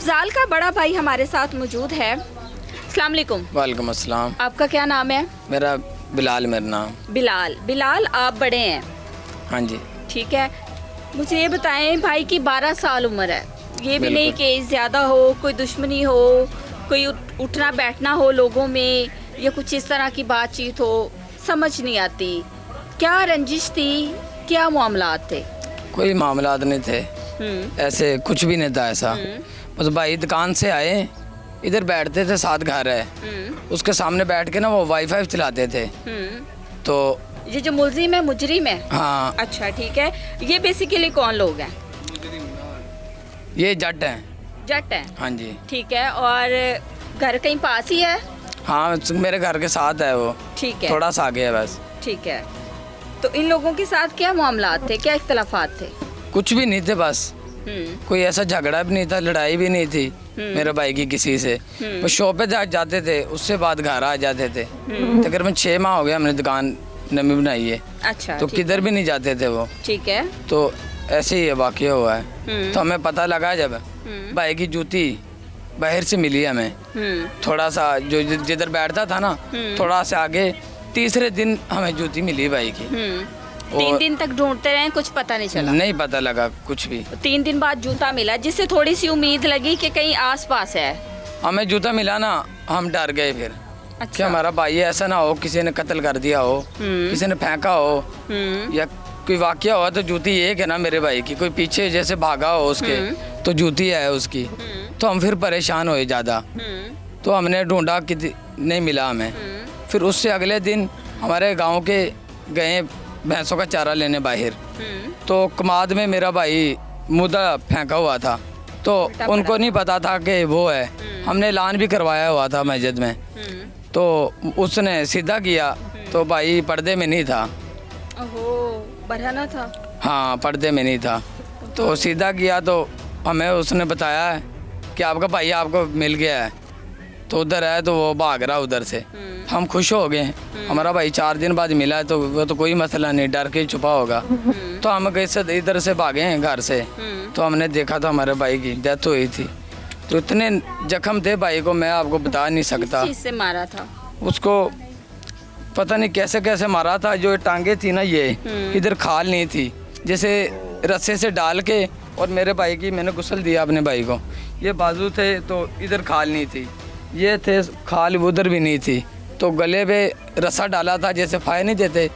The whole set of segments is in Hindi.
अफजाल का बड़ा भाई हमारे साथ मौजूद है। अस्सलाम वालेकुम। वालेकुम अस्सलाम। आपका क्या नाम है? मेरा बिलाल, मेरा नाम। बिलाल। बिलाल आप बड़े हैं? हाँ जी। ठीक है, मुझे ये बताएं, भाई की 12 साल उम्र है, ये भी नहीं बिल्कुल। कि ज़्यादा हो, कोई दुश्मनी हो, कोई उठना बैठना हो लोगों में, या कुछ इस तरह की बातचीत हो, समझ नहीं आती। क्या रंजिश थी, क्या मामलात थे? कोई मामलात नहीं थे, ऐसे कुछ भी नहीं था ऐसा। बस भाई दुकान से आए, इधर बैठते थे, साथ घर है, उसके सामने बैठ के ना वो वाईफाई चलाते थे। तो ये जो मुलजिम है, मुजरिम है? हाँ, अच्छा ठीक है। ये बेसिकली कौन लोग हैं? ये जट हैं। जट हैं? हाँ जी। ठीक है। और घर कहीं पास ही है? हाँ, मेरे घर के साथ है वो। ठीक है, थोड़ा सा आगे है बस। ठीक है। तो इन लोगों के साथ क्या मामलात थे, क्या इख्तलाफात थे? कुछ भी नहीं थे, बस कोई ऐसा झगड़ा भी नहीं था, लड़ाई भी नहीं थी मेरे भाई की किसी से। वो शॉप पे जाते थे, उससे बाद घर आ जाते थे। तकरीबन 6 माह हो गया हमने दुकान नवी बनाई है। अच्छा। तो किधर भी नहीं जाते थे वो। ठीक है। तो ऐसे ही वाक़या हुआ है। तो हमें पता लगा जब भाई की जूती बाहर से मिली हमें, थोड़ा सा जो जिधर बैठता था ना, थोड़ा सा आगे, तीसरे दिन हमें जूती मिली भाई की। 3 दिन तक ढूंढते रहे, कुछ पता नहीं चला? नहीं पता लगा कुछ भी। 3 दिन बाद जूता मिला, जिससे थोड़ी सी उम्मीद लगी कि कहीं आस पास है। हमें जूता मिला ना, हम डर गए फिर। अच्छा। कि हमारा भाई ऐसा ना हो किसी ने कत्ल कर दिया हो, किसी ने फेंका हो, या कोई वाकया हुआ तो जूती एक है ना मेरे भाई की, कोई पीछे जैसे भागा हो उसके तो जूती है उसकी। तो हम फिर परेशान हुए ज़्यादा। तो हमने ढूंढा कि नहीं मिला हमें। फिर उससे अगले दिन हमारे गांव के गए भैंसों का चारा लेने बाहर। तो कमाद में मेरा भाई मुर्दा फेंका हुआ था, तो उनको नहीं पता था कि वो है। हमने ऐलान भी करवाया हुआ था मस्जिद में। तो उसने सीधा किया तो भाई पर्दे में नहीं था। ओहो, बरहना था? हाँ, पर्दे में नहीं था। तो सीधा किया तो हमें उसने बताया कि आपका भाई आपको मिल गया है। तो उधर है तो वो भाग रहा उधर से। हम खुश हो गए, हमारा भाई 4 दिन बाद मिला है तो वो तो कोई मसला नहीं, डर के छुपा होगा। तो हम कैसे इधर से भागे हैं घर से। तो हमने देखा तो हमारे भाई की डेथ हुई थी। तो इतने जख्म थे भाई को, मैं आपको बता नहीं सकता। किस चीज़ से मारा था उसको पता नहीं कैसे कैसे मारा था। जो टांगे थी ना, ये इधर खाल नहीं थी, जैसे रस्से से डाल के, और मेरे भाई की मैंने गुस्ल दिया अपने भाई को। ये बाजू थे तो इधर खाल नहीं थी, ये थे खाल उधर भी नहीं थी। तो गले पे रस्सा डाला था, जैसे फायर नहीं देते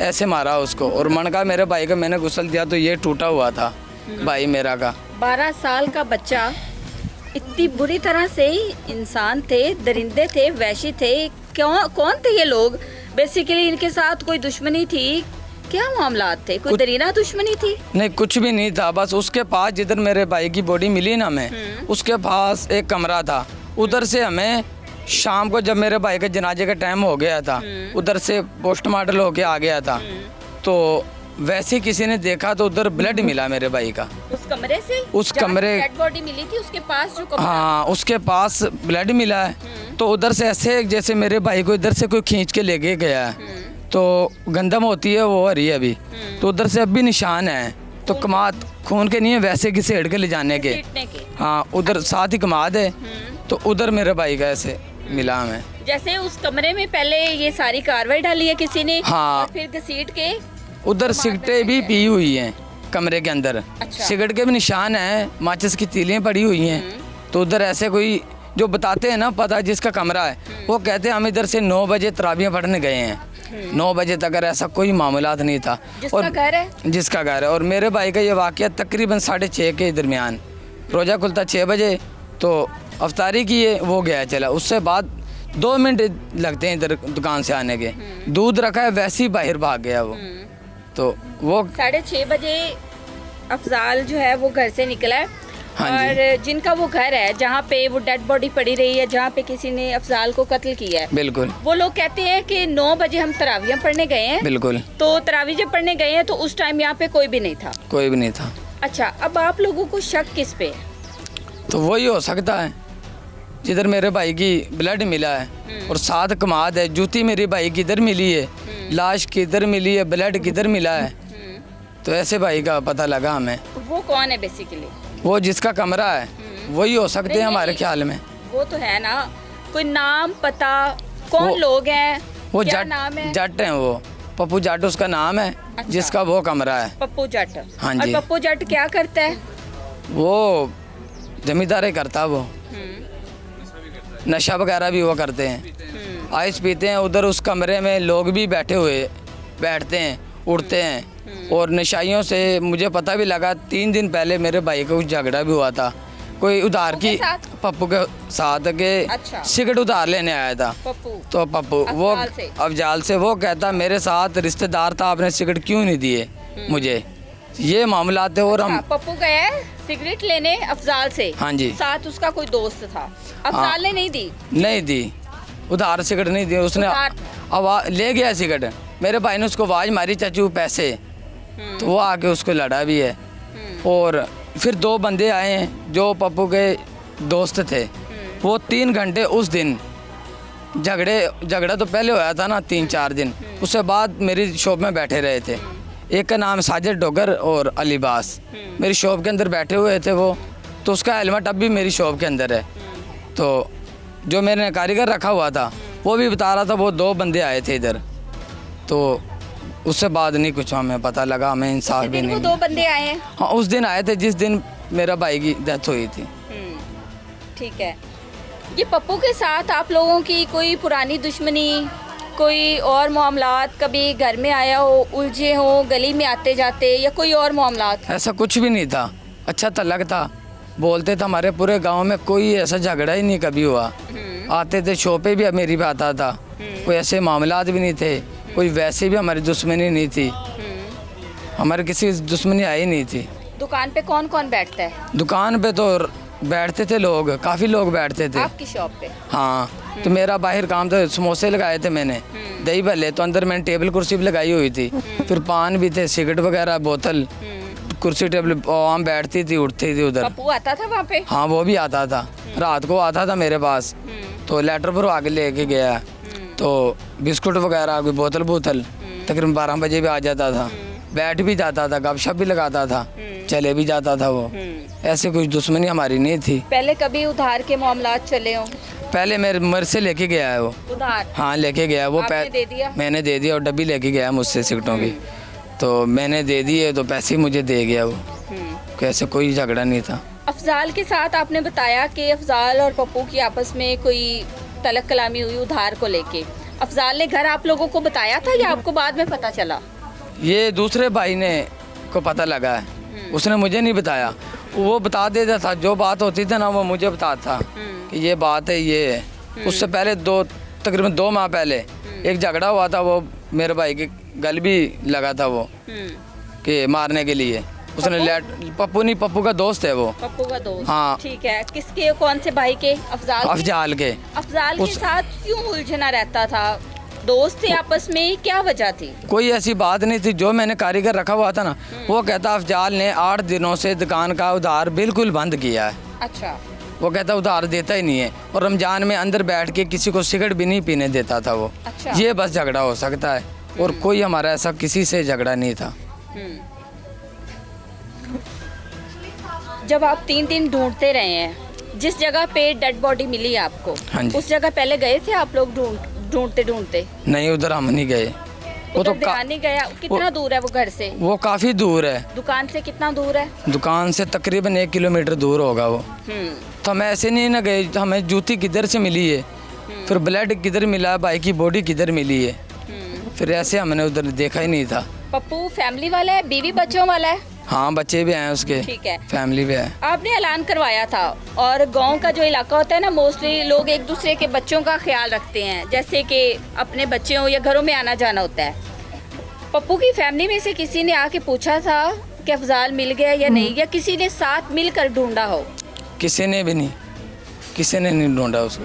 ऐसे मारा उसको। और मनका मेरे भाई का मैंने गुस्ल दिया तो ये टूटा हुआ था भाई मेरा का। 12 साल का बच्चा, इतनी बुरी तरह से इंसान थे, दरिंदे थे, वैशी थे। कौन थे ये लोग? बेसिकली इनके साथ कोई दुश्मनी थी? क्या मामलात थे? कोई दरीना दुश्मनी थी? नहीं, कुछ भी नहीं था। बस उसके पास जिधर मेरे भाई की बॉडी मिली ना हमें, उसके पास एक कमरा था। उधर से हमें शाम को जब मेरे भाई के जनाजे का टाइम हो गया था, उधर से पोस्टमार्टम होके आ गया था। तो वैसे किसी ने देखा तो उधर ब्लड मिला मेरे भाई का। उस कमरे से? उस कमरे, डेड बॉडी मिली थी उसके पास जो कमरा? हाँ, उसके पास ब्लड मिला है। तो उधर से ऐसे जैसे मेरे भाई को इधर से कोई खींच के लेके गया है। तो गंदम होती है वो हरी अभी, तो उधर से अब भी निशान है। तो कमाद खून के नहीं है, वैसे घसीट के ले जाने के। हाँ, उधर साथ ही कमाद है। तो उधर मेरे भाई का ऐसे मिला हमें। जैसे उस कमरे में पहले ये सारी कार्रवाई डाली है किसी ने? हाँ। और फिर घसीट के उधर सिगरेटें भी पी हुई हैं कमरे के अंदर। अच्छा। सिगरेट के भी निशान हैं, माचिस की तीलियाँ पड़ी हुई हैं। तो उधर ऐसे कोई जो बताते हैं ना, पता जिसका कमरा है, वो कहते हैं हम इधर से 9 बजे तराबियाँ पढ़ने गए हैं। 9 बजे तक अगर ऐसा कोई मामलात नहीं था। जिसका घर है? जिसका घर है। और मेरे भाई का ये वाक़या तकरीबन 6:30 के दरमियान, रोज़ा खुलता 6 बजे, तो अफ्तारी की है, वो गया चला। उससे बाद 2 मिनट लगते हैं इधर दुकान से आने के। दूध रखा है, वैसे ही बाहर भाग गया वो। तो वो 6:30 बजे अफजाल जो है वो घर से निकला है। हाँ और जिनका वो घर है जहाँ पे वो डेड बॉडी पड़ी रही है, जहाँ पे किसी ने अफजाल को कत्ल किया है, बिल्कुल, वो लोग कहते हैं कि 9 बजे हम तरावियाँ पढ़ने गए हैं। बिल्कुल। तो तरावी जब पढ़ने गए हैं तो उस टाइम यहाँ पे कोई भी नहीं था? कोई भी नहीं था। अच्छा, अब आप लोगों को शक किस पे है? तो वही हो सकता है जिधर मेरे भाई की ब्लड मिला है और साथ कमाद है। जूती मेरे भाई किधर मिली है, लाश किधर मिली है, ब्लड किधर मिला है। तो ऐसे भाई का पता लगा हमें। वो कौन है बेसिकली? वो जिसका कमरा है वही हो सकते हैं नहीं, हमारे नहीं। ख्याल में। वो तो है ना, कोई नाम पता, कौन वो- लोग हैं, वो क्या जट नाम है? जट हैं वो, पप्पू जट उसका नाम है, अच्छा। जिसका वो कमरा है। पप्पू जट। हाँ और जी। पप्पू जट क्या करता है? वो जमींदारी करता वो, हम्म, नशा वगैरह भी वो करते हैं, आइस पीते हैं। उधर उस कमरे में लोग भी बैठते हैं, उठते हैं। और नशाइयों से मुझे पता भी लगा 3 दिन पहले मेरे भाई का कुछ झगड़ा भी हुआ था, कोई उधार पप्पू के की, साथ? पप्पू के साथ के अच्छा। सिगरेट उधार लेने आया था। पप्पू। तो पप्पू वो अफजाल से? अफजाल से वो कहता मेरे साथ रिश्तेदार था, आपने सिगरेट क्यों नहीं दिए मुझे, ये मामला थे। और अच्छा, हम पप्पू गया है सिगरेट लेने अफजाल से। हाँ जी। साथ उसका कोई दोस्त था, अफजाल ने नहीं दी। नहीं दी, उधार सिगरेट नहीं दी उसने। उधार? आवाज ले गया सिगरेट, मेरे भाई ने उसको आवाज़ मारी चाचू पैसे, तो वो आके उसको लड़ा भी है। और फिर 2 बंदे आए हैं जो पप्पू के दोस्त थे, वो 3 घंटे उस दिन झगड़ा तो पहले होया था ना 3-4 दिन, उसके बाद मेरी शॉप में बैठे रहे थे। एक का नाम साजिद डोगर और अलीबास, मेरी शॉप के अंदर बैठे हुए थे वो। तो उसका हेलमेट अब भी मेरी शॉप के अंदर है। तो जो मैंने कारीगर रखा हुआ था वो भी बता रहा था वो 2 बंदे आए थे इधर। तो उससे बाद नहीं कुछ हमें पता लगा, हमें इंसाफ भी दिन नहीं वो मिला। 2 बंदे आए हैं। हाँ उस दिन आए थे जिस दिन मेरा भाई की डेथ हुई थी। ठीक है। ये पप्पू के साथ आप लोगों की कोई पुरानी दुश्मनी, कोई और मामलात, कभी घर में आया हो, उलझे हो, गली में आते जाते, या कोई और मामलात? ऐसा कुछ भी नहीं था, अच्छा तलक था, बोलते थे। हमारे पूरे गांव में कोई ऐसा झगड़ा ही नहीं कभी हुआ। आते थे शॉपे भी मेरी पे आता था, कोई ऐसे मामलात भी नहीं थे, कोई वैसे भी हमारी दुश्मनी नहीं थी, हमारे किसी की दुश्मनी आई नहीं थी। दुकान पे कौन कौन बैठता है? दुकान पे तो बैठते थे लोग, काफ़ी लोग बैठते थे। आपकी शॉप पे? हाँ, तो मेरा बाहर काम था, समोसे लगाए थे मैंने, दही भल्ले, तो अंदर मैंने टेबल कुर्सी भी लगाई हुई थी, फिर पान भी थे, सिगरेट वगैरह, बोतल, कुर्सी टेबल, वहाँ बैठती थी, उठती थी उधर। पप्पू आता था वहाँ पे? हाँ वो भी आता था, रात को आता था मेरे पास, तो लेटर पर आके लेके गया, तो बिस्कुट वगैरह कोई बोतल तकरीबन 12 बजे भी आ जाता था, बैठ भी जाता था, गपशप भी लगाता था, चले भी जाता था वो। ऐसे कुछ दुश्मनी हमारी नहीं थी। पहले कभी उधार के मामलात चले हो? पहले मेरे से लेके गया है वो। उधार? हाँ लेके गया वो। आपने दे दिया? मैंने दे दिया, और डब्बी लेके गया मुझसे सिगरेटों की, तो मैंने दे दिए, तो पैसे मुझे दे गया वो। कैसे कोई झगड़ा नहीं था। अफजाल के साथ आपने बताया कि अफजाल और पप्पू की आपस में कोई तलक कलामी हुई उधार को लेके। अफजाल ने घर आप लोगों को बताया था या आपको बाद में पता चला? ये दूसरे भाई ने को पता लगा है, उसने मुझे नहीं बताया। वो बता देता था, जो बात होती थी ना वो मुझे बताता था कि ये बात है, ये है। उससे पहले तकरीबन 2 माह पहले एक झगड़ा हुआ था, वो मेरे भाई के गल भी लगा था वो कि मारने के लिए। उसने पप्पू नहीं, पप्पू का दोस्त है वो। पप्पू का दोस्त? हाँ। ठीक है। किसके, कौन से भाई के? अफजाल के? अफजाल के। अफजाल के साथ क्यों उलझना रहता था? दोस्त थे आपस में, क्या वजह थी? कोई ऐसी बात नहीं थी। जो मैंने कारीगर रखा हुआ था ना, वो कहता अफजाल ने 8 दिनों से दुकान का उधार बिल्कुल बंद किया है। अच्छा। वो कहता उधार देता ही नहीं है, और रमजान में अंदर बैठ के किसी को सिगरेट भी नहीं पीने देता था वो। अच्छा। ये बस झगड़ा हो सकता है, और कोई हमारा ऐसा किसी से झगड़ा नहीं था। जब आप 3 दिन ढूंढते रहे हैं, जिस जगह पे डेड बॉडी मिली आपको, हाँ जी। उस जगह पहले गए थे आप लोग ढूंढते? नहीं, उधर हम नहीं गए। वो तो उधर ध्यान नहीं गया? कितना दूर है वो घर से? वो काफ़ी दूर है, दुकान से कितना दूर है? दुकान से तकरीबन 1 किलोमीटर दूर होगा वो। तो हम ऐसे नहीं ना गए, हमें जूती किधर से मिली है, फिर ब्लड किधर मिला, भाई की बॉडी किधर मिली है, फिर ऐसे हमने उधर देखा ही नहीं था। पप्पू फैमिली वाला है, बीवी बच्चों वाला है? हाँ बच्चे भी हैं उसके। ठीक है। फैमिली भी है। आपने ऐलान करवाया था, और गांव का जो इलाका होता है ना, मोस्टली लोग एक दूसरे के बच्चों का ख्याल रखते हैं, जैसे कि अपने बच्चों या घरों में आना जाना होता है। पप्पू की फैमिली में से किसी ने आके पूछा था कि अफजाल मिल गया या नहीं, या किसी ने साथ मिलकर ढूंढा हो? किसी ने भी नहीं, किसी ने नहीं ढूंढा उसको,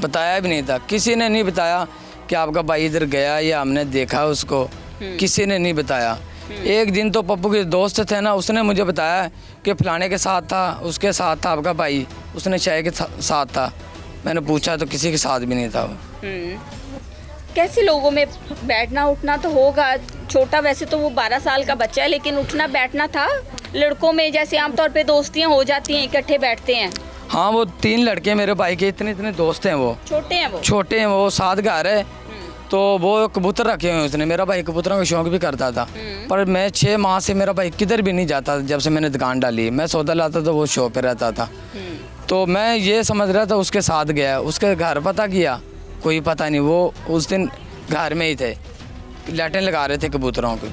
बताया भी नहीं था। किसी ने नहीं बताया कि आपका भाई इधर गया या हमने देखा उसको, किसी ने नहीं बताया। एक दिन तो पप्पू के दोस्त थे ना, उसने मुझे बताया कि फलाने के साथ था, उसके साथ था आपका भाई, उसने चाय के साथ था। मैंने पूछा तो किसी के साथ भी नहीं था वो। कैसे लोगों में बैठना उठना तो होगा, छोटा वैसे तो वो 12 साल का बच्चा है, लेकिन उठना बैठना था? लड़कों में जैसे आमतौर पे दोस्तियां हो जाती हैं, इकट्ठे बैठते हैं। हाँ, वो 3 लड़के मेरे भाई के इतने इतने दोस्त हैं, वो छोटे हैं वो। छोटे हैं, वो 7 घर है। तो वो कबूतर रखे हुए हैं उसने। मेरा भाई कबूतरों का शौक भी करता था, पर मैं 6 माह से मेरा भाई किधर भी नहीं जाता। जब से मैंने दुकान डाली, मैं सौदा लाता तो वो शॉप पे रहता था। तो मैं ये समझ रहा था उसके साथ गया, उसके घर पता किया, कोई पता नहीं। वो उस दिन घर में ही थे, लाइटें लगा रहे थे कबूतरों की,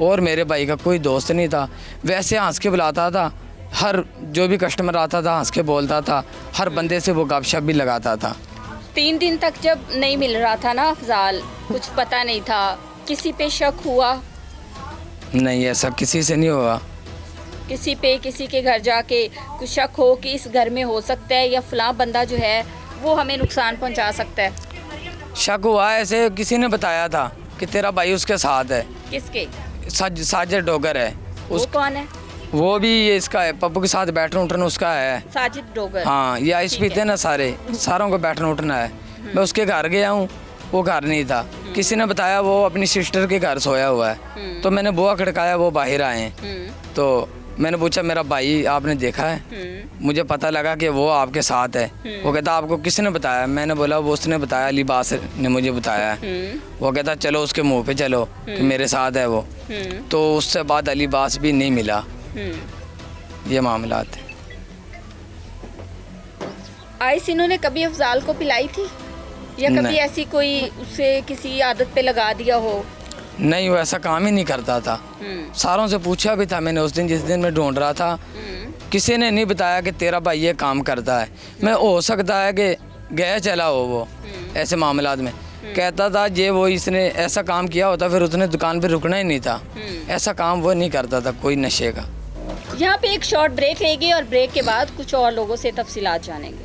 और मेरे भाई का कोई दोस्त नहीं था। वैसे हंस के बुलाता था, हर जो भी कस्टमर आता था हंस के बोलता था, हर बंदे से वो गपशप भी लगाता था। 3 दिन तक जब नहीं मिल रहा था ना अफजाल, कुछ पता नहीं था, किसी पे शक हुआ? नहीं, ऐसा किसी से नहीं हुआ। किसी पे, किसी के घर जाके कुछ शक हो कि इस घर में हो सकता है या फलां बंदा जो है वो हमें नुकसान पहुंचा सकता है? शक हुआ, ऐसे किसी ने बताया था कि तेरा भाई उसके साथ है। किसके? साजिद डोगर है। वो कौन है? वो भी ये इसका है, पप्पू के साथ बैठना उठना उसका है। साजिद डोगर। हाँ, ये आइस ठीक पीते है। ना सारों को बैठना उठना है। मैं उसके घर गया हूँ, वो घर नहीं था। किसी ने बताया वो अपनी सिस्टर के घर सोया हुआ है। तो मैंने बुआ खड़काया, वो बाहर आए हैं। तो मैंने पूछा मेरा भाई आपने देखा है? मुझे पता लगा कि वो आपके साथ है। वो कहता आपको किसने बताया? मैंने बोला वो उसने बताया, लिबास ने मुझे बताया। वो कहता चलो उसके मुंह पे चलो कि मेरे साथ है वो। तो उससे बाद अलीबास भी नहीं मिला। ये मामला थे। आइस इन्होंने कभी अफजाल को पिलाई थी या कभी नहीं। ऐसी कोई उसे किसी आदत पे लगा दिया हो? नहीं, वो ऐसा काम ही नहीं करता था। सारों से पूछा भी था मैंने उस दिन, जिस दिन मैं ढूंढ रहा था। किसी ने नहीं बताया कि तेरा भाई ये काम करता है। मैं हो सकता है कि गया चला हो वो ऐसे मामलात में। कहता था ये वो इसने ऐसा काम किया होता फिर उसने दुकान पे रुकना ही नहीं था। ऐसा काम वो नहीं करता था कोई नशे का। यहाँ पे एक शॉर्ट ब्रेक लेंगे और ब्रेक के बाद कुछ और लोगों से तफसीलात जानेंगे।